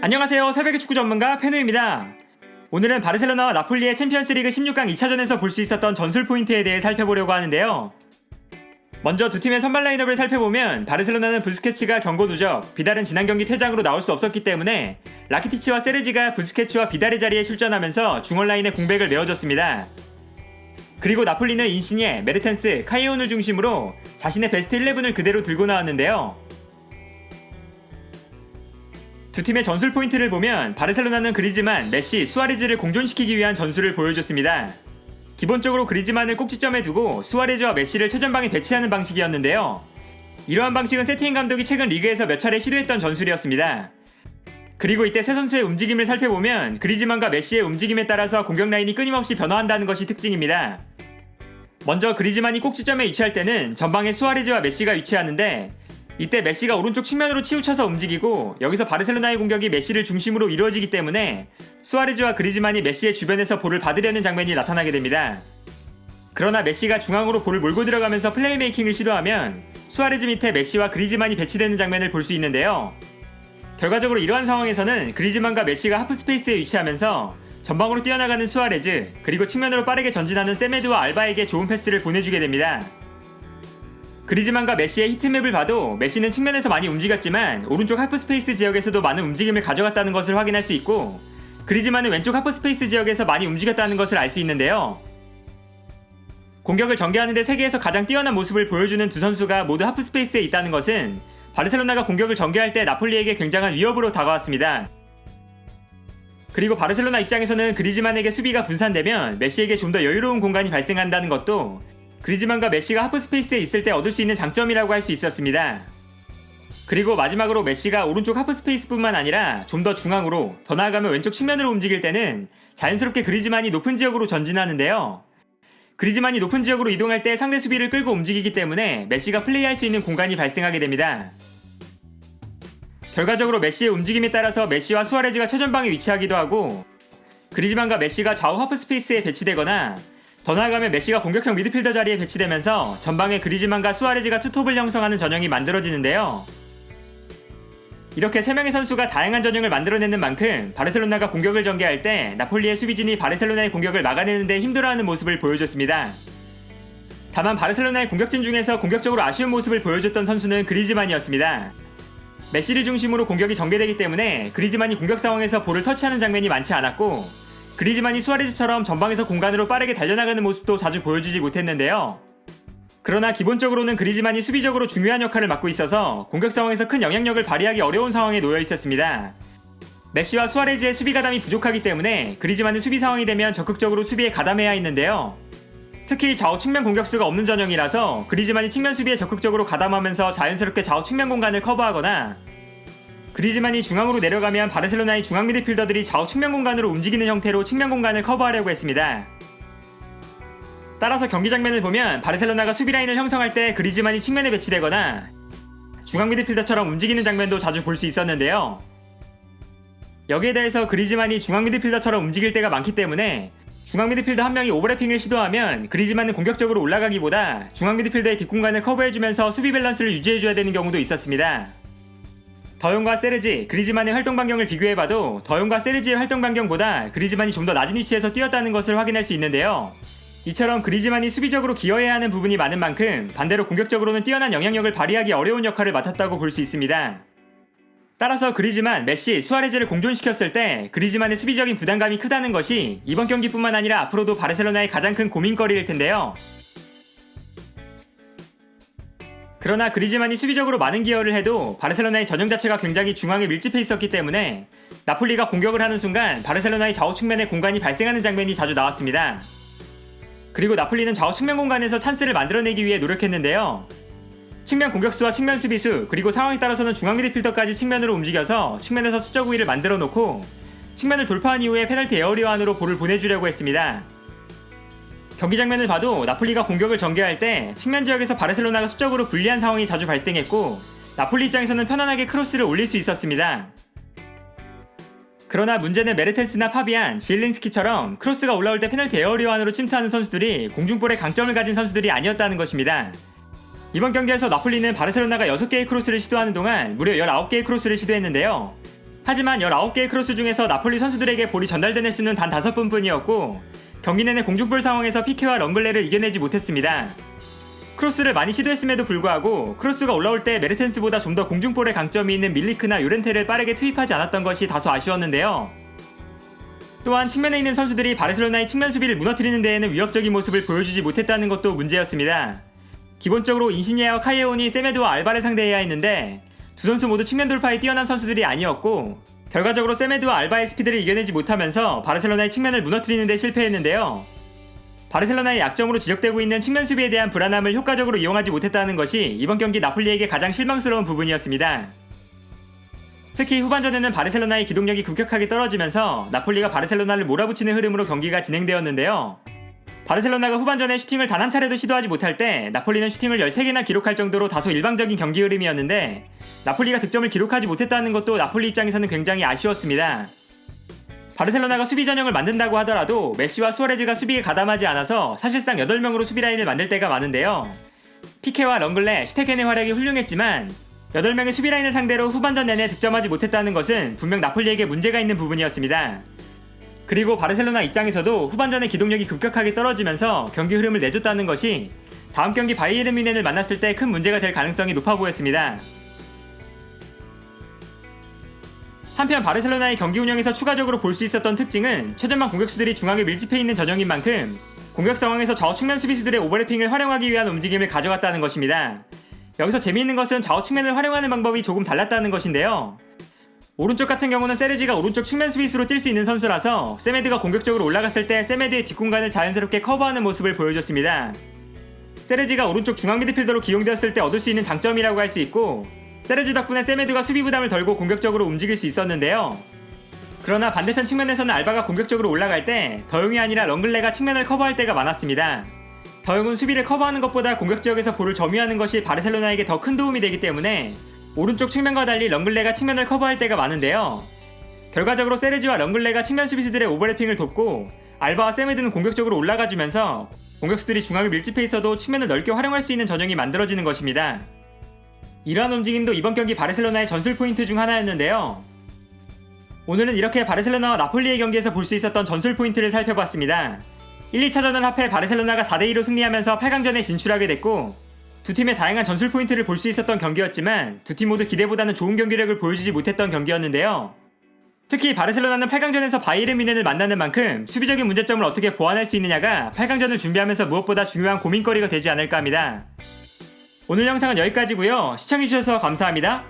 안녕하세요. 새벽의 축구 전문가 페누입니다. 오늘은 바르셀로나와 나폴리의 챔피언스리그 16강 2차전에서 볼 수 있었던 전술 포인트에 대해 살펴보려고 하는데요. 먼저 두 팀의 선발 라인업을 살펴보면 바르셀로나는 부스케츠가 경고 누적, 비달은 지난 경기 퇴장으로 나올 수 없었기 때문에 라키티치와 세르지가 부스케츠와 비달의 자리에 출전하면서 중원 라인의 공백을 메워줬습니다. 그리고 나폴리는 인시니에, 메르텐스, 카이온을 중심으로 자신의 베스트 11을 그대로 들고 나왔는데요. 두 팀의 전술 포인트를 보면 바르셀로나는 그리즈만, 메시, 수아레즈를 공존시키기 위한 전술을 보여줬습니다. 기본적으로 그리즈만을 꼭지점에 두고 수아레즈와 메시를 최전방에 배치하는 방식이었는데요. 이러한 방식은 세티엔 감독이 최근 리그에서 몇 차례 시도했던 전술이었습니다. 그리고 이때 세 선수의 움직임을 살펴보면 그리즈만과 메시의 움직임에 따라서 공격 라인이 끊임없이 변화한다는 것이 특징입니다. 먼저 그리즈만이 꼭지점에 위치할 때는 전방에 수아레즈와 메시가 위치하는데 이때 메시가 오른쪽 측면으로 치우쳐서 움직이고 여기서 바르셀로나의 공격이 메시를 중심으로 이루어지기 때문에 수아레즈와 그리즈만이 메시의 주변에서 볼을 받으려는 장면이 나타나게 됩니다. 그러나 메시가 중앙으로 볼을 몰고 들어가면서 플레이메이킹을 시도하면 수아레즈 밑에 메시와 그리즈만이 배치되는 장면을 볼 수 있는데요. 결과적으로 이러한 상황에서는 그리즈만과 메시가 하프스페이스에 위치하면서 전방으로 뛰어나가는 수아레즈, 그리고 측면으로 빠르게 전진하는 세메드와 알바에게 좋은 패스를 보내주게 됩니다. 그리즈만과 메시의 히트맵을 봐도 메시는 측면에서 많이 움직였지만 오른쪽 하프스페이스 지역에서도 많은 움직임을 가져갔다는 것을 확인할 수 있고 그리즈만은 왼쪽 하프스페이스 지역에서 많이 움직였다는 것을 알 수 있는데요. 공격을 전개하는데 세계에서 가장 뛰어난 모습을 보여주는 두 선수가 모두 하프스페이스에 있다는 것은 바르셀로나가 공격을 전개할 때 나폴리에게 굉장한 위협으로 다가왔습니다. 그리고 바르셀로나 입장에서는 그리즈만에게 수비가 분산되면 메시에게 좀 더 여유로운 공간이 발생한다는 것도 그리즈만과 메시가 하프스페이스에 있을 때 얻을 수 있는 장점이라고 할 수 있었습니다. 그리고 마지막으로 메시가 오른쪽 하프스페이스뿐만 아니라 좀 더 중앙으로, 더 나아가면 왼쪽 측면으로 움직일 때는 자연스럽게 그리즈만이 높은 지역으로 전진하는데요. 그리즈만이 높은 지역으로 이동할 때 상대 수비를 끌고 움직이기 때문에 메시가 플레이할 수 있는 공간이 발생하게 됩니다. 결과적으로 메시의 움직임에 따라서 메시와 수아레즈가 최전방에 위치하기도 하고 그리즈만과 메시가 좌우 하프스페이스에 배치되거나 더 나아가면 메시가 공격형 미드필더 자리에 배치되면서 전방에 그리즈만과 수아레즈가 투톱을 형성하는 전형이 만들어지는데요. 이렇게 3명의 선수가 다양한 전형을 만들어내는 만큼 바르셀로나가 공격을 전개할 때 나폴리의 수비진이 바르셀로나의 공격을 막아내는 데 힘들어하는 모습을 보여줬습니다. 다만 바르셀로나의 공격진 중에서 공격적으로 아쉬운 모습을 보여줬던 선수는 그리즈만이었습니다. 메시를 중심으로 공격이 전개되기 때문에 그리즈만이 공격 상황에서 볼을 터치하는 장면이 많지 않았고 그리즈만이 수아레즈처럼 전방에서 공간으로 빠르게 달려나가는 모습도 자주 보여주지 못했는데요. 그러나 기본적으로는 그리즈만이 수비적으로 중요한 역할을 맡고 있어서 공격 상황에서 큰 영향력을 발휘하기 어려운 상황에 놓여 있었습니다. 메시와 수아레즈의 수비 가담이 부족하기 때문에 그리즈만은 수비 상황이 되면 적극적으로 수비에 가담해야 했는데요. 특히 좌우 측면 공격수가 없는 전형이라서 그리즈만이 측면 수비에 적극적으로 가담하면서 자연스럽게 좌우 측면 공간을 커버하거나 그리즈만이 중앙으로 내려가면 바르셀로나의 중앙 미드필더들이 좌우 측면 공간으로 움직이는 형태로 측면 공간을 커버하려고 했습니다. 따라서 경기 장면을 보면 바르셀로나가 수비 라인을 형성할 때 그리즈만이 측면에 배치되거나 중앙 미드필더처럼 움직이는 장면도 자주 볼 수 있었는데요. 여기에 대해서 그리즈만이 중앙 미드필더처럼 움직일 때가 많기 때문에 중앙 미드필더 한 명이 오버래핑을 시도하면 그리즈만은 공격적으로 올라가기보다 중앙 미드필더의 뒷공간을 커버해주면서 수비 밸런스를 유지해줘야 되는 경우도 있었습니다. 더용과 세르지, 그리즈만의 활동 반경을 비교해봐도 더용과 세르지의 활동 반경보다 그리즈만이 좀 더 낮은 위치에서 뛰었다는 것을 확인할 수 있는데요. 이처럼 그리즈만이 수비적으로 기여해야 하는 부분이 많은 만큼 반대로 공격적으로는 뛰어난 영향력을 발휘하기 어려운 역할을 맡았다고 볼 수 있습니다. 따라서 그리즈만, 메시, 수아레즈를 공존시켰을 때 그리즈만의 수비적인 부담감이 크다는 것이 이번 경기뿐만 아니라 앞으로도 바르셀로나의 가장 큰 고민거리일 텐데요. 그러나 그리즈만이 수비적으로 많은 기여를 해도 바르셀로나의 전형 자체가 굉장히 중앙에 밀집해 있었기 때문에 나폴리가 공격을 하는 순간 바르셀로나의 좌우 측면에 공간이 발생하는 장면이 자주 나왔습니다. 그리고 나폴리는 좌우 측면 공간에서 찬스를 만들어내기 위해 노력했는데요. 측면 공격수와 측면 수비수, 그리고 상황에 따라서는 중앙 미드필더까지 측면으로 움직여서 측면에서 수적 우위를 만들어 놓고 측면을 돌파한 이후에 페널티 에어리어 안으로 볼을 보내주려고 했습니다. 경기 장면을 봐도 나폴리가 공격을 전개할 때 측면 지역에서 바르셀로나가 수적으로 불리한 상황이 자주 발생했고 나폴리 입장에서는 편안하게 크로스를 올릴 수 있었습니다. 그러나 문제는 메르텐스나 파비안, 지엘린스키처럼 크로스가 올라올 때 페널티 에어리어 안으로 침투하는 선수들이 공중볼에 강점을 가진 선수들이 아니었다는 것입니다. 이번 경기에서 나폴리는 바르셀로나가 6개의 크로스를 시도하는 동안 무려 19개의 크로스를 시도했는데요. 하지만 19개의 크로스 중에서 나폴리 선수들에게 볼이 전달된 횟수는 단 5번뿐이었고 경기 내내 공중볼 상황에서 피케와 렁글레를 이겨내지 못했습니다. 크로스를 많이 시도했음에도 불구하고 크로스가 올라올 때 메르텐스보다 좀 더 공중볼에 강점이 있는 밀리크나 요렌테를 빠르게 투입하지 않았던 것이 다소 아쉬웠는데요. 또한 측면에 있는 선수들이 바르셀로나의 측면 수비를 무너뜨리는 데에는 위협적인 모습을 보여주지 못했다는 것도 문제였습니다. 기본적으로 인시니아와 카이에온이 세메드와 알바를 상대해야 했는데 두 선수 모두 측면 돌파에 뛰어난 선수들이 아니었고 결과적으로 세메드와 알바의 스피드를 이겨내지 못하면서 바르셀로나의 측면을 무너뜨리는 데 실패했는데요. 바르셀로나의 약점으로 지적되고 있는 측면 수비에 대한 불안함을 효과적으로 이용하지 못했다는 것이 이번 경기 나폴리에게 가장 실망스러운 부분이었습니다. 특히 후반전에는 바르셀로나의 기동력이 급격하게 떨어지면서 나폴리가 바르셀로나를 몰아붙이는 흐름으로 경기가 진행되었는데요. 바르셀로나가 후반전에 슈팅을 단 한 차례도 시도하지 못할 때 나폴리는 슈팅을 13개나 기록할 정도로 다소 일방적인 경기 흐름이었는데 나폴리가 득점을 기록하지 못했다는 것도 나폴리 입장에서는 굉장히 아쉬웠습니다. 바르셀로나가 수비 전형을 만든다고 하더라도 메시와 수아레즈가 수비에 가담하지 않아서 사실상 8명으로 수비 라인을 만들 때가 많은데요. 피케와 렁글레, 슈테겐의 활약이 훌륭했지만 8명의 수비 라인을 상대로 후반전 내내 득점하지 못했다는 것은 분명 나폴리에게 문제가 있는 부분이었습니다. 그리고 바르셀로나 입장에서도 후반전에 기동력이 급격하게 떨어지면서 경기 흐름을 내줬다는 것이 다음 경기 바이에른 뮌헨을 만났을 때 큰 문제가 될 가능성이 높아 보였습니다. 한편 바르셀로나의 경기 운영에서 추가적으로 볼 수 있었던 특징은 최전방 공격수들이 중앙에 밀집해 있는 전형인 만큼 공격 상황에서 좌우측면 수비수들의 오버래핑을 활용하기 위한 움직임을 가져갔다는 것입니다. 여기서 재미있는 것은 좌우 측면을 활용하는 방법이 조금 달랐다는 것인데요. 오른쪽 같은 경우는 세르지가 오른쪽 측면 수비수로 뛸 수 있는 선수라서 세메드가 공격적으로 올라갔을 때 세메드의 뒷공간을 자연스럽게 커버하는 모습을 보여줬습니다. 세르지가 오른쪽 중앙 미드필더로 기용되었을 때 얻을 수 있는 장점이라고 할 수 있고 세르지 덕분에 세메드가 수비 부담을 덜고 공격적으로 움직일 수 있었는데요. 그러나 반대편 측면에서는 알바가 공격적으로 올라갈 때 더용이 아니라 렁글레가 측면을 커버할 때가 많았습니다. 더용은 수비를 커버하는 것보다 공격 지역에서 볼을 점유하는 것이 바르셀로나에게 더 큰 도움이 되기 때문에 오른쪽 측면과 달리 렁글레가 측면을 커버할 때가 많은데요. 결과적으로 세르지와 렁글레가 측면 수비수들의 오버래핑을 돕고 알바와 세메드는 공격적으로 올라가주면서 공격수들이 중앙에 밀집해 있어도 측면을 넓게 활용할 수 있는 전형이 만들어지는 것입니다. 이러한 움직임도 이번 경기 바르셀로나의 전술 포인트 중 하나였는데요. 오늘은 이렇게 바르셀로나와 나폴리의 경기에서 볼 수 있었던 전술 포인트를 살펴봤습니다. 1, 2차전을 합해 바르셀로나가 4대2로 승리하면서 8강전에 진출하게 됐고 두 팀의 다양한 전술 포인트를 볼 수 있었던 경기였지만 두 팀 모두 기대보다는 좋은 경기력을 보여주지 못했던 경기였는데요. 특히 바르셀로나는 8강전에서 바이에른 뮌헨을 만나는 만큼 수비적인 문제점을 어떻게 보완할 수 있느냐가 8강전을 준비하면서 무엇보다 중요한 고민거리가 되지 않을까 합니다. 오늘 영상은 여기까지고요. 시청해주셔서 감사합니다.